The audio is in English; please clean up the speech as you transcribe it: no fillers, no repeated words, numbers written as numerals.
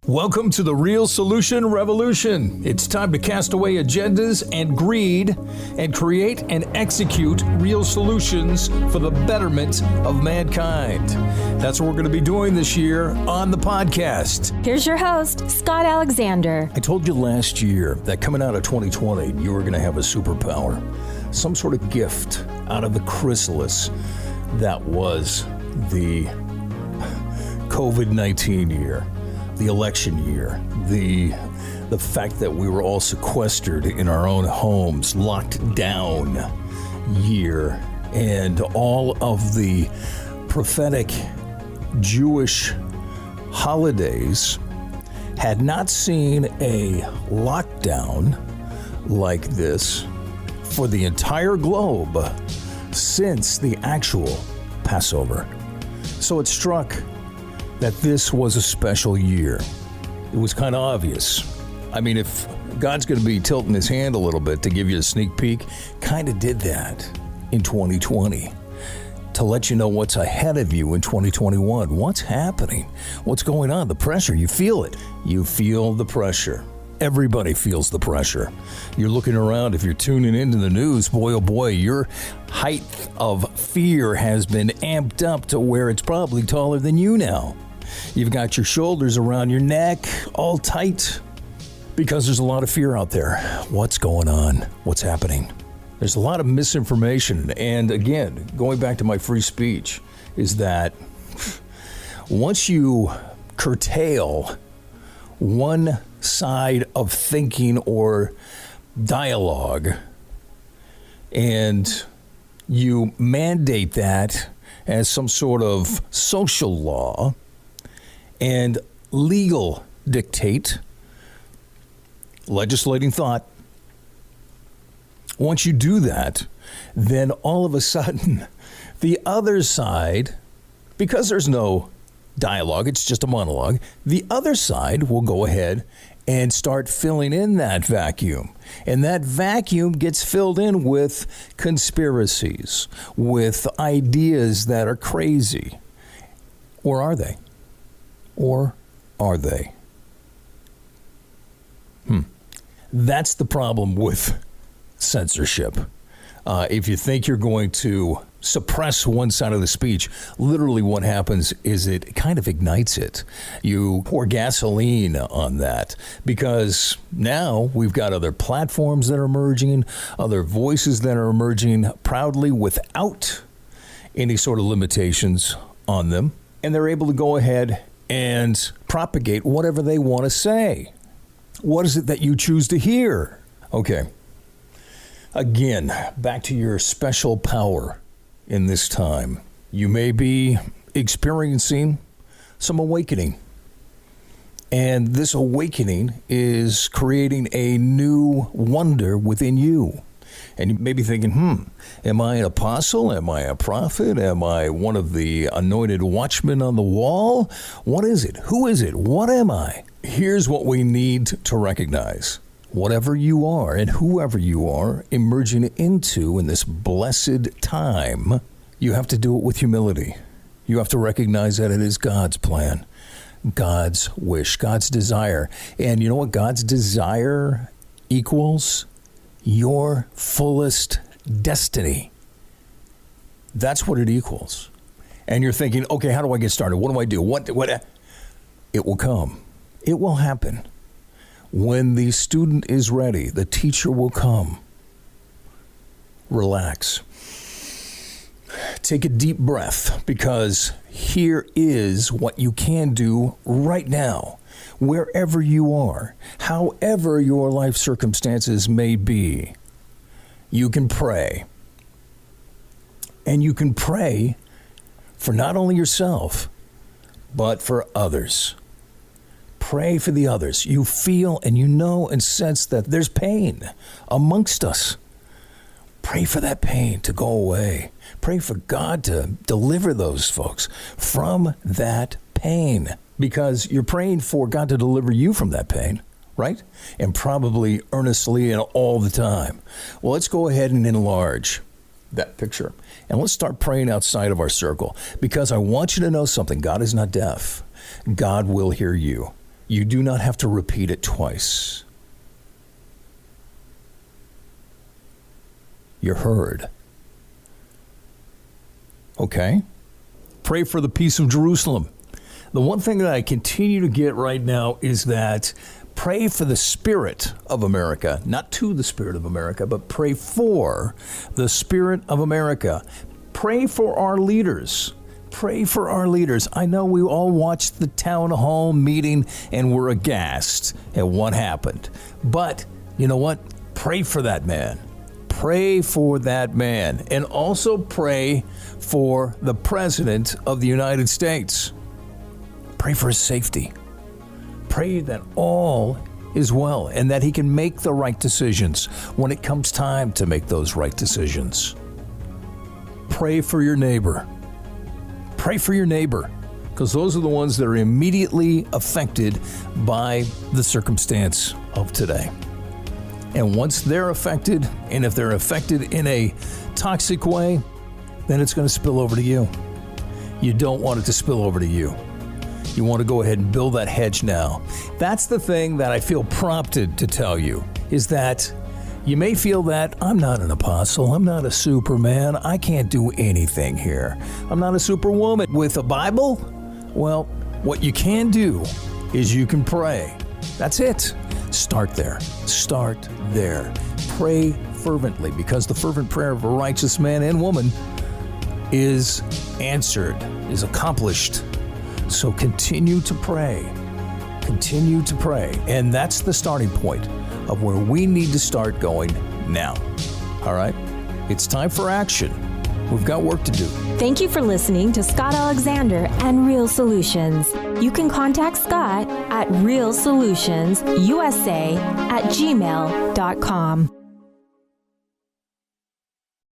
Welcome to the Real Solution Revolution. It's time to cast away agendas and greed and create and execute real solutions for the betterment of mankind. That's what we're going to be doing this year on the podcast. Here's your host, Scott Alexander. I told you last year that coming out of 2020, you were going to have a superpower, some sort of gift out of the chrysalis that was the COVID-19 year. The election year, the fact that we were all sequestered in our own homes, locked down year, and all of the prophetic Jewish holidays had not seen a lockdown like this for the entire globe since the actual Passover. So it struck that this was a special year. It was kind of obvious. I mean, if God's going to be tilting his hand a little bit to give you a sneak peek, kind of did that in 2020 to let you know what's ahead of you in 2021. What's happening? What's going on? The pressure, you feel it. You feel the pressure. Everybody feels the pressure. You're looking around, if you're tuning into the news, boy, oh boy, your height of fear has been amped up to where it's probably taller than you now. You've got your shoulders around your neck, all tight, because there's a lot of fear out there. What's going on? What's happening? There's a lot of misinformation. And again, going back to my free speech, is that once you curtail one side of thinking or dialogue, and you mandate that as some sort of social law and legal dictate, legislating thought, once you do that, then all of a sudden the other side, because there's no dialogue, it's just a monologue, the other side will go ahead and start filling in that vacuum. And that vacuum gets filled in with conspiracies, with ideas that are crazy. Or are they? Or are they? That's the problem with censorship. If you think you're going to suppress one side of the speech, literally what happens is it kind of ignites it. You pour gasoline on that, because now we've got other platforms that are emerging, other voices that are emerging proudly without any sort of limitations on them, and they're able to go ahead and propagate whatever they want to say. What is it that you choose to hear? Okay. Again, back to your special power in this time. You may be experiencing some awakening. And this awakening is creating a new wonder within you. And you may be thinking, am I an apostle? Am I a prophet? Am I one of the anointed watchmen on the wall? What is it? Who is it? What am I? Here's what we need to recognize. Whatever you are and whoever you are emerging into in this blessed time, you have to do it with humility. You have to recognize that it is God's plan, God's wish, God's desire. And you know what God's desire equals? Your fullest destiny. That's what it equals. And you're thinking, okay, how do I get started? What do I do? What? It will come. It will happen. When the student is ready, the teacher will come. Relax. Take a deep breath, because here is what you can do right now, wherever you are, however your life circumstances may be. You can pray. And you can pray for not only yourself, but for others. Pray for the others. You feel and you know and sense that there's pain amongst us. Pray for that pain to go away. Pray for God to deliver those folks from that pain, because you're praying for God to deliver you from that pain, right? And probably earnestly and all the time. Well, let's go ahead and enlarge that picture. And let's start praying outside of our circle, because I want you to know something. God is not deaf. God will hear you. You do not have to repeat it twice. You're heard. Okay? Pray for the peace of Jerusalem. The one thing that I continue to get right now is that pray for the spirit of America, not to the spirit of America, but pray for the spirit of America. Pray for our leaders. Pray for our leaders. I know we all watched the town hall meeting and were aghast at what happened. But you know what? Pray for that man. Pray for that man. And also pray for the President of the United States. Pray for his safety. Pray that all is well and that he can make the right decisions when it comes time to make those right decisions. Pray for your neighbor. Pray for your neighbor, because those are the ones that are immediately affected by the circumstance of today. And once they're affected, and if they're affected in a toxic way, then it's going to spill over to you. You don't want it to spill over to you. You want to go ahead and build that hedge now. That's the thing that I feel prompted to tell you, is that you may feel that I'm not an apostle, I'm not a superman, I can't do anything here. I'm not a superwoman. With a Bible, well, what you can do is you can pray. That's it. Start there. Start there. Pray fervently, because the fervent prayer of a righteous man and woman is answered, is accomplished. So continue to pray. Continue to pray. And that's the starting point of where we need to start going now. All right? It's time for action. We've got work to do. Thank you for listening to Scott Alexander and Real Solutions. You can contact Scott at realsolutionsusa@gmail.com.